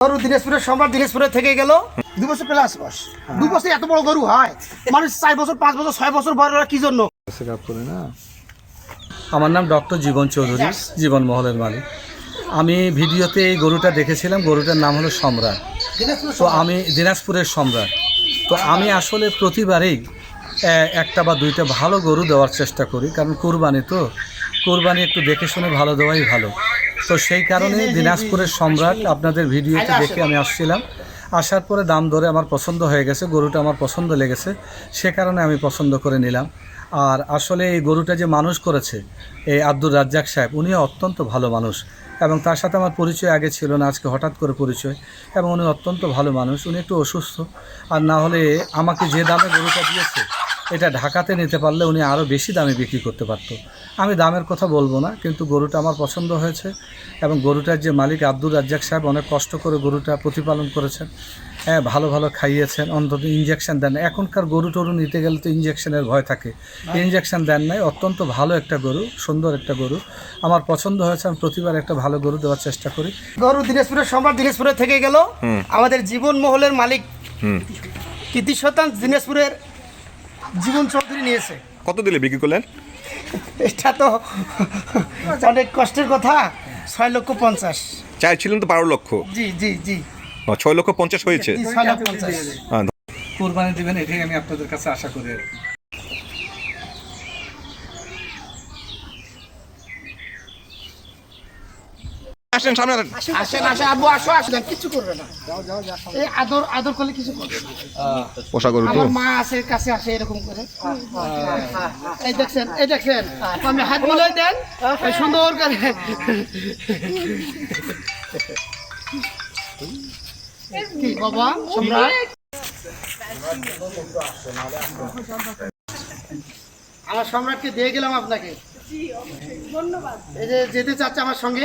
গরু দিনাজপুরের সম্রাট দিনাজপুরে থেকে গেল 2 বছর প্লাস বয়স। 2 বছর এত বড় গরু হয়? মানুষ 4 বছর 5 বছর 6 বছর বয়স কি জন্য? আমার নাম ডক্টর জীবন চৌধুরী, জীবন মহলের মালিক। আমি ভিডিওতে এই গরুটা দেখেছিলাম, গরুটার নাম হলো সম্রাট। তো আমি দিনাজপুরের সম্রাট। তো আমি আসলে প্রতিবারেই একটা বা দুইটা ভালো গরু দেওয়ার চেষ্টা করি, কারণ কুরবানি তো, কুরবানি একটু দেখে শুনে ভালো দেওয়াই ভালো। তো সেই কারণে দিনাজপুরের সম্রাট আপনাদের ভিডিওতে দেখে আমি আসছিলাম। আসার পরে দাম ধরে আমার পছন্দ হয়ে গেছে, গরুটা আমার পছন্দ লেগেছে, সে কারণে আমি পছন্দ করে নিলাম। আর আসলে এই গরুটা যে মানুষ করেছে এই আব্দুর রাজ্জাক সাহেব, উনিও অত্যন্ত ভালো মানুষ, এবং তার সাথে আমার পরিচয় আগে ছিল না, আজকে হঠাৎ করে পরিচয়। এবং উনি অত্যন্ত ভালো মানুষ, উনি একটু অসুস্থ, আর না হলে আমাকে যে দামে গরুটা দিয়েছে এটা ঢাকাতে নিতে পারলে উনি আরও বেশি দামে বিক্রি করতে পারতো। আমি দামের কথা বলবো না, কিন্তু গরুটা আমার পছন্দ হয়েছে। এবং গরুটার যে মালিক আব্দুর রাজ্জাক সাহেব অনেক কষ্ট করে গরুটা প্রতিপালন করেছেন, হ্যাঁ, ভালো ভালো খাইয়েছেন, অন্তত ইঞ্জেকশন দেন। এখনকার গরু টরু নিতে গেলে তো ইঞ্জেকশনের ভয় থাকে, ইঞ্জেকশন দেন নাই। অত্যন্ত ভালো একটা গরু, সুন্দর একটা গরু, আমার পছন্দ হয়েছে। আমি প্রতিবার একটা ভালো গরু দেওয়ার চেষ্টা করি। গরু দিনাজপুরের সম্রাট দিনাজপুরে থেকে গেল আমাদের জীবন মহলের মালিক কৃতি শতান দিনাজপুরের জীবন চৌধুরী নিয়েছে। কত দিলে বিক্রি করলেন? এটা তো অনেক কষ্টের কথা। 6,50,000। চাইছিলেন তো 12 লক্ষ। জি জি জি 6,50,000 হয়েছে। জি, 6,50,000। কুরবানি দিবেন এটাই আমি আপনাদের কাছে আশা করি। আসেন সামনে আসেন আসেন আব্বু, আসো আসো, কিছু করবে না। এই আদর আদর করলে কিছু করবে না। পোষা গরু তো। আমার মা আছে কাছে আসে এরকম করে। এই দেখছেন, এই দেখছেন, আমি হাত মিলাই দেন এই সুন্দর করে। কি বাবা সম্রাট, আমার সম্রাটকে দিয়ে গেলাম আপনাকে। এই যে যেতে চাচ্ছে আমার সঙ্গে।